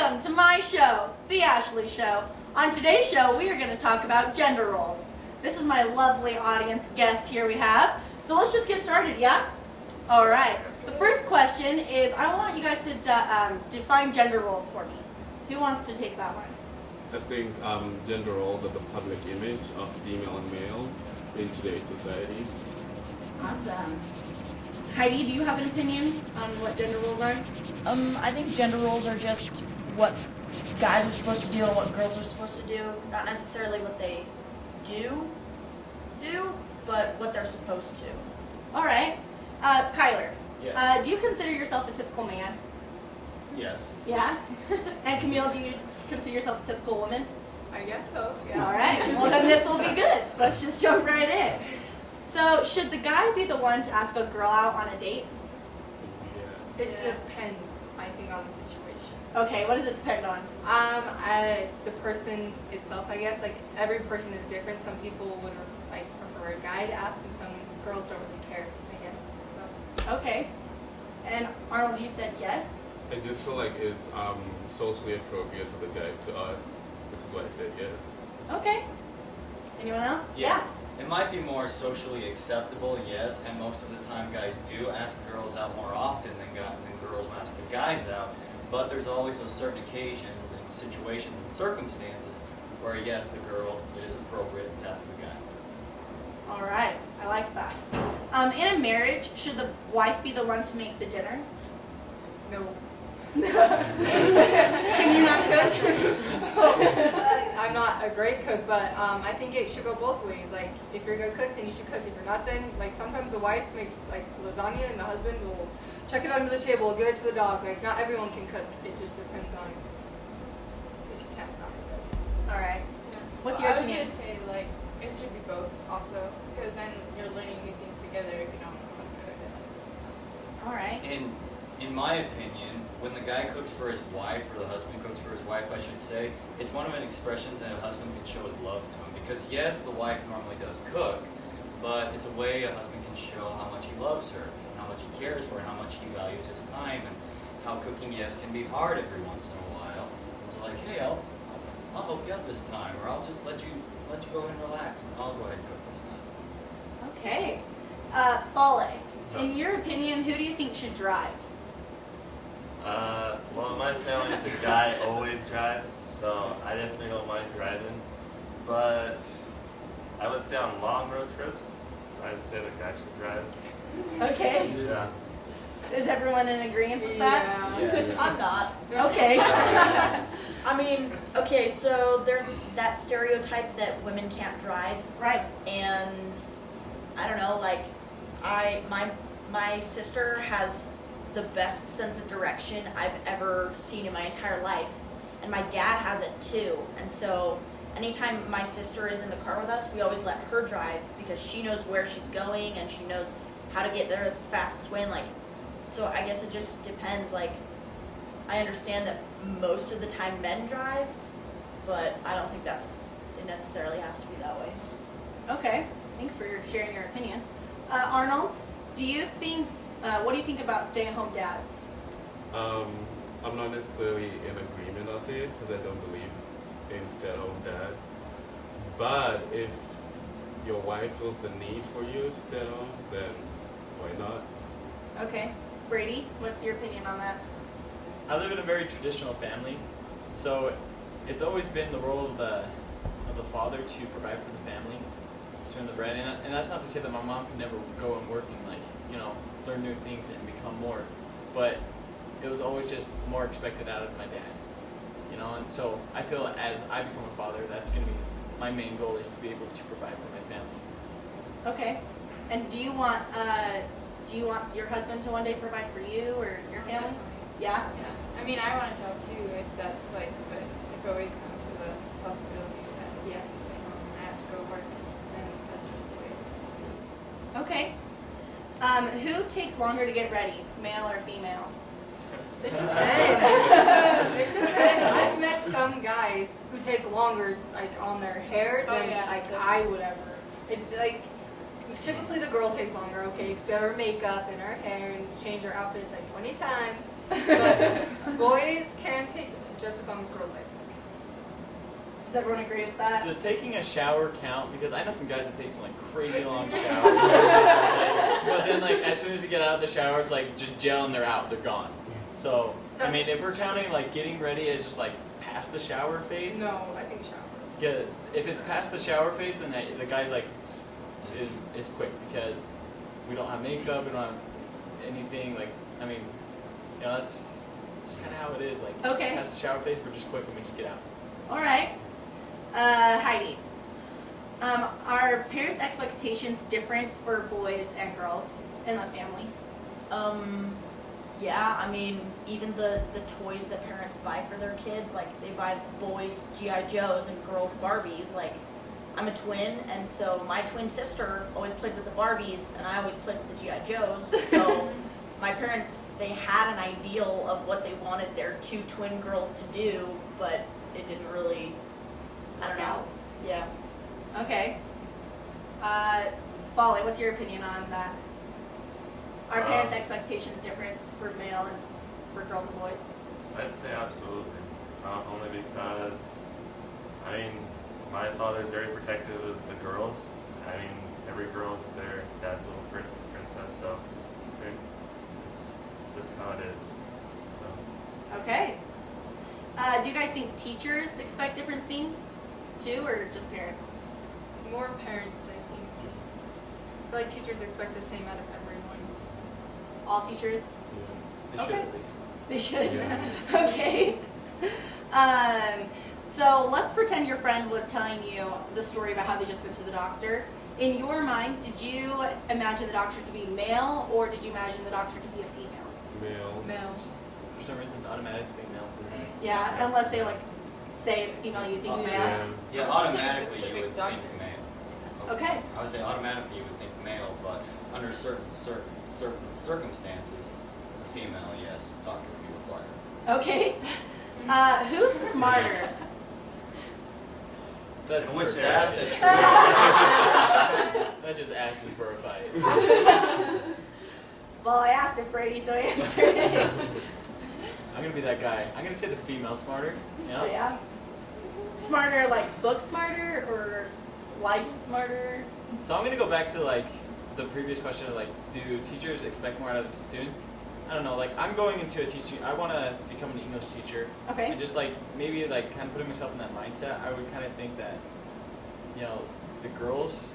Welcome to my show, The Ashley Show. On today's show, we are going to talk about gender roles. This is my lovely audience guest here we have. So let's just get started, yeah? All right. The first question is, I want you guys to define gender roles for me. Who wants to take that one? I think gender roles are the public image of female and male in today's society. Awesome. Heidi, do you have an opinion on what gender roles are? I think gender roles are just what guys are supposed to do and what girls are supposed to do. Not necessarily what they do, but what they're supposed to. All right. Kyler, Yes. do you consider yourself a typical man? Yes. Yeah? And Camille, do you consider yourself a typical woman? I guess so, yeah. All right. Well, then this will be good. Let's just jump right in. So, should the guy be the one to ask a girl out on a date? Yes. It depends, I think, on the situation. Okay, what does it depend on? The person itself, I guess. Like, every person is different. Some people would prefer a guy to ask, and some girls don't really care, I guess. So. Okay. And Arnold, you said yes? I just feel like it's socially appropriate for the guy to ask, which is why I said yes. Okay. Anyone else? Yes. It might be more socially acceptable, yes, and most of the time guys do ask girls out more often than girls ask the guys out. But there's always those certain occasions and situations and circumstances where, yes, the girl, it is appropriate to ask the guy. All right. I like that. In a marriage, should the wife be the one to make the dinner? No. Can you not cook? I'm not a great cook, but I think it should go both ways. Like, if you're a good cook, then you should cook. If you're not, then, like, sometimes the wife makes, like, lasagna and the husband will chuck it under the table, give it to the dog. Like, not everyone can cook. It just depends on if you can or not, I guess. All right. What's Well, your I was opinion? going to say, like, it should be both also, because then you're learning new things together if you don't know how to cook it. All right. In my opinion, when the guy cooks for his wife, or the husband cooks for his wife, I should say, it's one of the expressions that a husband can show his love to him. Because yes, the wife normally does cook, but it's a way a husband can show how much he loves her, and how much he cares for her, and how much he values his time, and how cooking, yes, can be hard every once in a while. So like, hey, I'll help you out this time, or I'll just let you go ahead and relax, and I'll go ahead and cook this time. Okay. Fale, in your opinion, who do you think should drive? Well, in my family, the guy always drives, so I definitely don't mind driving. But I would say on long road trips, I'd say the guy should drive. Okay. Yeah. Is everyone in agreement with that? Yeah. Yes. I'm not. Okay. I mean, okay, so there's that stereotype that women can't drive, Right. and I don't know, like, my sister has the best sense of direction I've ever seen in my entire life, and my dad has it too. And so anytime my sister is in the car with us, we always let her drive because she knows where she's going and she knows how to get there the fastest way. And like, so I guess it just depends. Like, I understand that most of the time men drive, but I don't think it necessarily has to be that way. Okay. Thanks for sharing your opinion. Arnold, what do you think about stay-at-home dads? I'm not necessarily in agreement of it because I don't believe in stay-at-home dads. But if your wife feels the need for you to stay at home, then why not? Okay. Brady, what's your opinion on that? I live in a very traditional family, so it's always been the role of the father to provide for the family, to earn the bread. And that's not to say that my mom could never go and work and, like, you know, learn new things and become more, but it was always just more expected out of my dad, you know. And so I feel as I become a father, that's going to be my main goal, is to be able to provide for my family. Okay. And do you want your husband to one day provide for you or your family? Definitely. Yeah? Yeah. I mean, I want a job too, if that's like, but if it always comes to the possibility that he has to stay home and I have to go work, then that's just the way it is. Okay. Who takes longer to get ready, male or female? It depends. It depends. I've met some guys who take longer, like, on their hair Oh, than, yeah, like, definitely. I would ever. It, like, typically the girl takes longer, okay, because we have her makeup and her hair and change her outfit like 20 times. But boys can take just as long as girls like cook. Does everyone agree with that? Does taking a shower count? Because I know some guys that take some like crazy long showers. But then like as soon as you get out of the shower, it's like just gel and they're out, they're gone. So I mean, if we're counting like getting ready as just like past the shower phase, No, I think shower. yeah, if it's past the shower phase, then the guy's like is quick because we don't have makeup, we don't have anything. Like I mean, you know, that's just kind of how it is. Like Okay. past the shower phase, we're just quick and we just get out. All right. Heidi. Are parents' expectations different for boys and girls in the family? Yeah, I mean, even the toys that parents buy for their kids, like they buy boys G.I. Joes and girls Barbies. Like, I'm a twin, and so my twin sister always played with the Barbies, and I always played with the G.I. Joes. So my parents, they had an ideal of what they wanted their two twin girls to do, but it didn't really, I don't know. Yeah. Okay. Folly, what's your opinion on that? Are parents' expectations different for male and for girls and boys? I'd say absolutely. Only because, I mean, my father is very protective of the girls. I mean, every girl's their dad's little princess, so it's just how it is. So. Okay. Do you guys think teachers expect different things too, or just parents? More parents, I think. I feel like teachers expect the same out of everyone. All teachers? They should Okay. at least. They should. Yeah. Okay. So let's pretend your friend was telling you the story about how they just went to the doctor. In your mind, did you imagine the doctor to be male, or did you imagine the doctor to be a female? Male. Males. For some reason, it's automatically male. Yeah, unless they like say it's female, you think male. Yeah. Yeah, Unless it's like a automatically you specific would doctor. think male. Okay. I would say automatically you would think male, but under certain circumstances, a female, yes, doctor would be required. Okay. Who's smarter? That's In which true. area? That's a true. That's just asking for a fight. Well, I asked if Brady, so I answered it. I'm gonna be that guy. I'm gonna say the female smarter. Yeah. Yeah. Smarter, like book smarter or life smarter? So I'm gonna go back to like the previous question of like, do teachers expect more out of students? I don't know. Like I'm going into a teaching. I want to become an English teacher. Okay. And just like maybe like kind of putting myself in that mindset, I would kind of think that, you know, the girls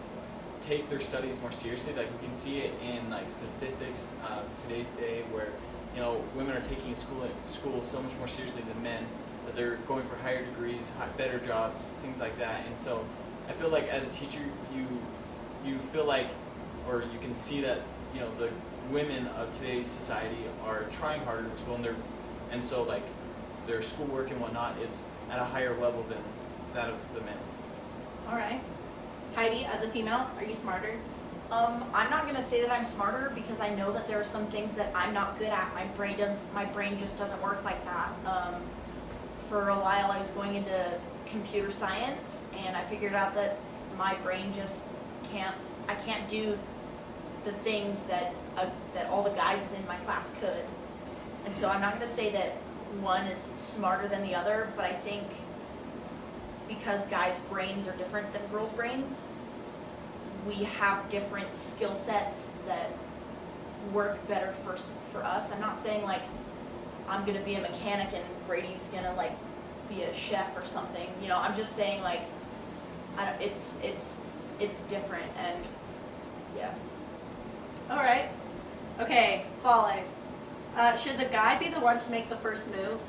take their studies more seriously. Like you can see it in like statistics today's day, where you know women are taking school so much more seriously than men. That they're going for higher degrees, better jobs, things like that. And so I feel like as a teacher, you feel like, or you can see that you know the women of today's society are trying harder in school, and so like their schoolwork and whatnot is at a higher level than that of the men's. All right. Heidi, as a female, are you smarter? I'm not gonna say that I'm smarter because I know that there are some things that I'm not good at. My brain just doesn't work like that. For a while, I was going into computer science, and I figured out that my brain just can't. I can't do the things that all the guys in my class could. And so I'm not gonna say that one is smarter than the other, but I think because guys' brains are different than girls' brains, we have different skill sets that work better for us. I'm not saying like I'm gonna be a mechanic and Brady's gonna like be a chef or something. You know, I'm just saying like it's different, and yeah. All right. Okay, Folly. Should the guy be the one to make the first move?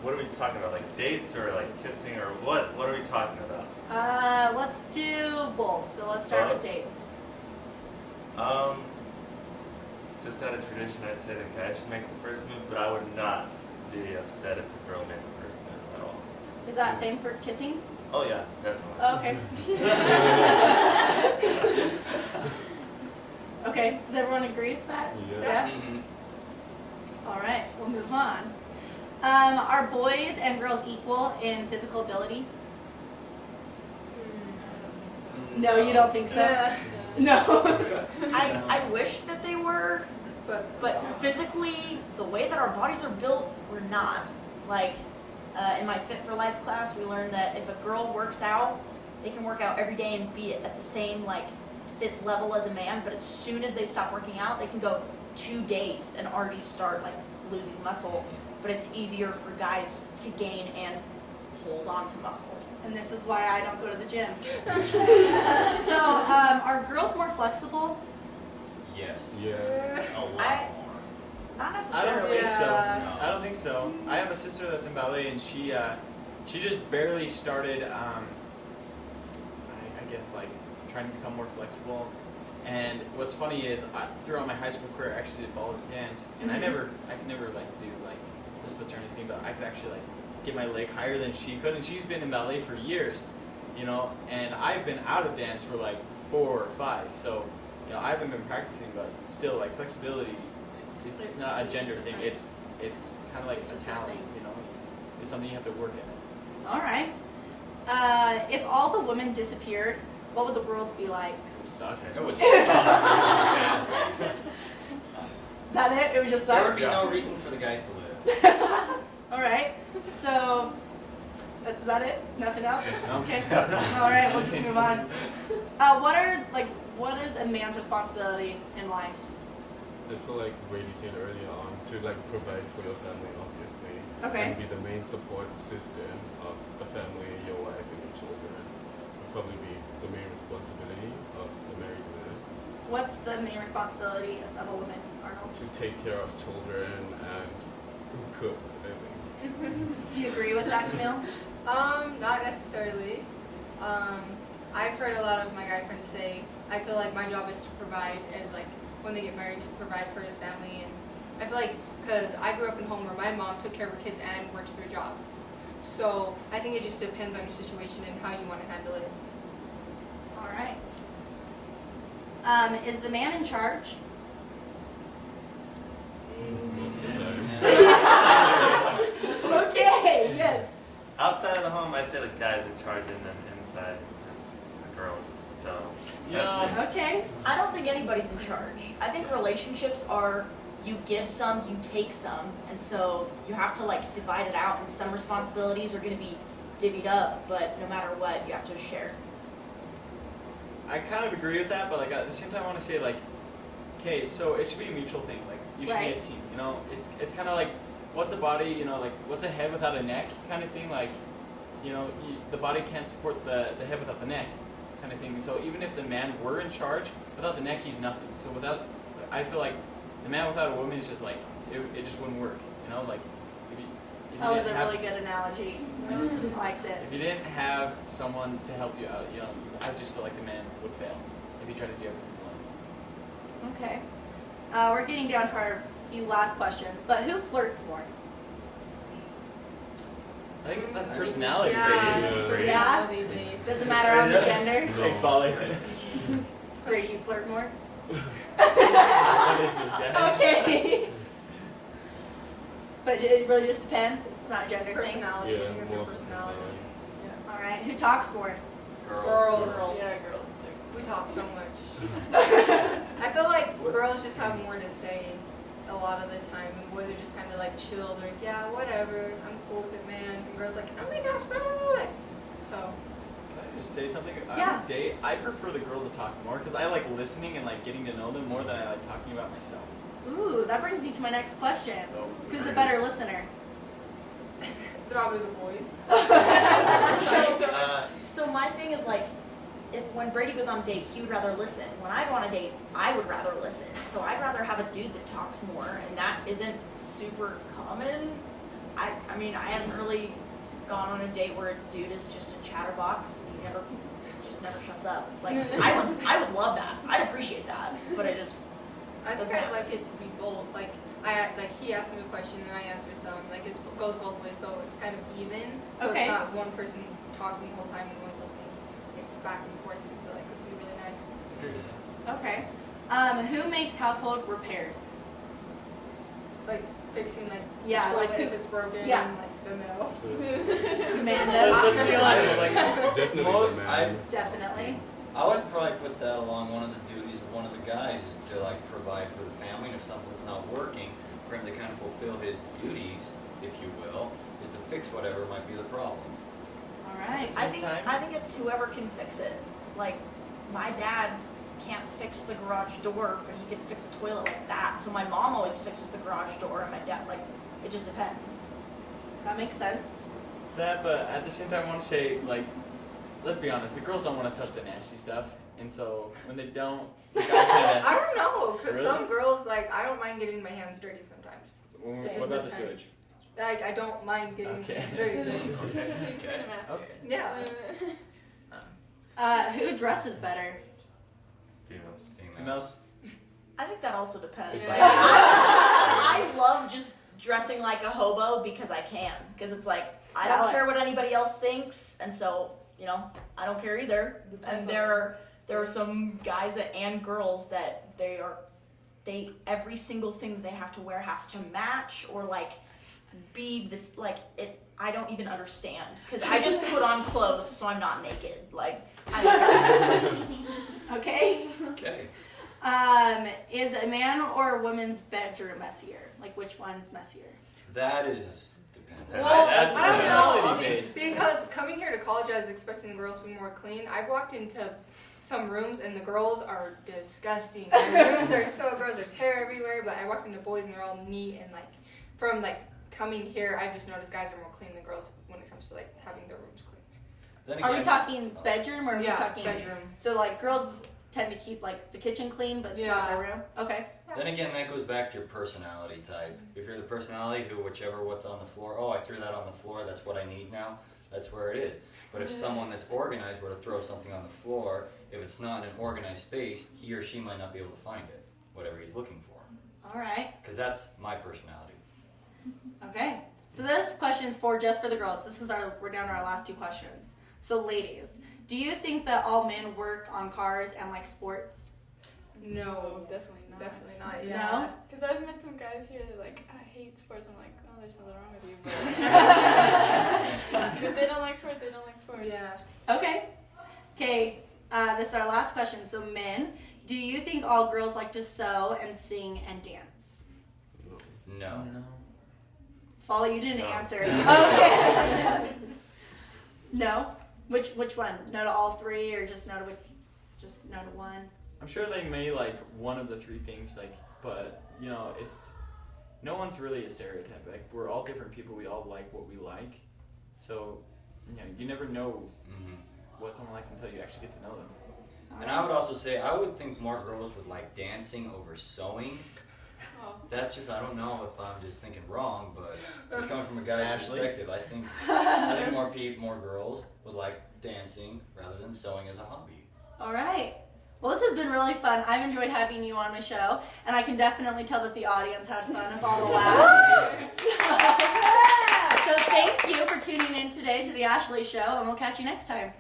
What are we talking about? Like dates or like kissing or what? What are we talking about? Let's do both. So let's start with dates. Just out of tradition, I'd say the guy should make the first move, but I would not be upset if the girl made the first move at all. Is that same for kissing? Oh yeah, definitely. Okay. Okay, does everyone agree with that? Yes. All right, we'll move on. Are boys and girls equal in physical ability? No, you don't think so? Yeah. No. I wish that they were. stronger, but physically, the way that our bodies are built, we're not. Like, in my Fit for Life class, we learned that if a girl works out, they can work out every day and be at the same, like, fit level as a man, but as soon as they stop working out, they can go 2 days and already start, like, losing muscle. But it's easier for guys to gain and hold on to muscle. And this is why I don't go to the gym. So, are girls more flexible? Yes. Yeah. A lot I- more. Not I don't necessarily. think so. Yeah. I don't think so. I have a sister that's in ballet, and she just barely started. I guess like trying to become more flexible. And what's funny is, throughout my high school career, I actually did ball dance, and I could never like do like the splits or anything, but I could actually like get my leg higher than she could, and she's been in ballet for years, you know, and I've been out of dance for like 4 or 5, so you know I haven't been practicing, but still like flexibility. It's not a gender thing. It's kind of like It's a just a talent, thing. you know. It's something you have to work at. All right. If all the women disappeared, what would the world be like? It would suck. It would Is that it? It would just There suck? would be no reason for the guys to live. All right. So, is that it? Nothing else? No. Okay. All right. We'll just move on. What is a man's responsibility in life? I feel like Brady said earlier on, to like provide for your family, obviously. Okay. And be the main support system of a family, your wife and your children. Would probably be the main responsibility of a married man. What's the main responsibility of a woman, Arnold? To take care of children and cook, I think. Do you agree with that, Camille? Not necessarily. I've heard a lot of my guy friends say, I feel like my job is to provide, as like when they get married, to provide for his family. And I feel like, because I grew up in a home where my mom took care of her kids and worked 3 jobs. So I think it just depends on your situation and how you want to handle it. All right. Is the man in charge? Okay, yes. Outside of the home, I'd say the guy's in charge, and then inside, just the girls. So that's No. me. Okay. I don't think anybody's in charge. I think relationships are you give some, you take some, and so you have to like divide it out, and some responsibilities are going to be divvied up, but no matter what, you have to share. I kind of agree with that, but like at the same time, I want to say like, okay, so it should be a mutual thing. Like you should Right. be a team. You know, it's kind of like what's a body? You know, like what's a head without a neck kind of thing. Like, you know, the body can't support the head without the neck kind of thing. So even if the man were in charge, without the neck, he's nothing. So without, I feel like the man without a woman is just like it just wouldn't work. You know, like if you That was a didn't have- really good analogy. I liked it. If you didn't have someone to help you out, you know, I just feel like the man would fail if he tried to do everything alone. Okay. We're getting down to our few last questions, but who flirts more? I think that's personality Yeah, based. it's Yeah. personality based. Does it matter on the gender? Thanks, Polly. Brady, you flirt more? What is this, guys? Okay. But it really just depends. It's not a gender thing. Personality. I think it's your more personality. All right. Who talks more? Girls. Yeah, girls do. We talk so much. I feel like girls just have more to say a lot of the time, and boys are just kind of like chill. They're like, yeah, whatever, I'm cool with it, man. And girls like, oh my gosh, blah, blah, blah. So, Can I just say something? Yeah. On a date, I prefer the girl to talk more because I like listening and like getting to know them more than I like talking about myself. Ooh, that brings me to my next question. So, Who's a better listener? probably the boys. So my thing is like, if when Brady goes on a date, he would rather listen. When I go on a date, I would rather listen. So I'd rather have a dude that talks more, and that isn't super common. I mean, I haven't really gone on a date where a dude is just a chatterbox and he never shuts up. Like I would love that. I'd appreciate that, but I just I think Doesn't I'd happen. like it to be both. Like he asked me a question and I answer some. Like it goes both ways, so it's kind of even. So Okay. it's not one person's talking the whole time and one's listening. Like, back and forth, I feel like would be really nice. Agree with that. Okay. Who makes household repairs? Like fixing like Yeah, the like toilet who- if it's broken, yeah. and, like the mail. Who man Let's does? be honest, like, Definitely Well, the man. Definitely. I would probably put that along one of the duties of one of the guys is to like provide for the family, and if something's not working, for him to kind of fulfill his duties, if you will, is to fix whatever might be the problem. All right. I think it's whoever can fix it. Like, my dad can't fix the garage door, but he can fix a toilet like that. So my mom always fixes the garage door, and my dad, like, it just depends. That makes sense. That, but at the same time, I want to say, like, let's be honest, the girls don't want to touch the nasty stuff, and so when they don't, the guy kinda, I don't know, because Really? some girls, like, I don't mind getting my hands dirty sometimes. what It about just the depends. sewage? Like, I don't mind getting Okay. my hands dirty. Okay. Okay. Yeah. Who dresses better? Females. Females? I think that also depends. Yeah. Like, I love just dressing like a hobo because I can. Because it's like, I don't Valid. care what anybody else thinks, and so, you know, I don't care either. And there are some guys and girls that they every single thing that they have to wear has to match or like be this, like, it. I don't even understand because I just put on clothes so I'm not naked. Like, I don't know. Okay. Okay. Is a man or a woman's bedroom messier? Like, which one's messier? That is depends. Well, That's I don't know. personality based. Because coming here to college, I was expecting the girls to be more clean. I've walked into some rooms and the girls are disgusting. The rooms are so gross. There's hair everywhere. But I walked into boys and they're all neat and like from like coming here, I just noticed guys are more clean than girls when it comes to like having their rooms clean. Then Are we again- talking bedroom or are we Yeah, talking bedroom. So like girls tend to keep like the kitchen clean, but not Yeah. their room. Okay. Then again, that goes back to your personality type. If you're the personality who, whichever what's on the floor, oh, I threw that on the floor, that's what I need now, that's where it is. But if someone that's organized were to throw something on the floor, if it's not in an organized space, he or she might not be able to find it, whatever he's looking for. All right. Because that's my personality. Okay. So this question is just for the girls. We're down to our last two questions. So ladies, do you think that all men work on cars and like sports? No, definitely not. definitely not. No? Yeah. Because I've met some guys here that like, I hate sports. I'm like, oh, there's something wrong with you. But if they don't like sports, they don't like sports. Yeah. Okay. Okay. This is our last question. So men, do you think all girls like to sew and sing and dance? No. Follow, you didn't No. answer. Okay. No. Which one? No to all three, or just no to no to one? I'm sure they may like one of the three things, like, but you know, it's no one's really a stereotype. Like, we're all different people. We all like what we like, so you know, you never know Mm-hmm. what someone likes until you actually get to know them. And I would also say, I would think more girls would like dancing over sewing. Oh. That's just, I don't know if I'm just thinking wrong, but just coming from a guy's Ashley? perspective, I think more girls would like dancing rather than sewing as a hobby. All right. Well, this has been really fun. I've enjoyed having you on my show, and I can definitely tell that the audience had fun with all the laughs. So thank you for tuning in today to the Ashley Show, and we'll catch you next time.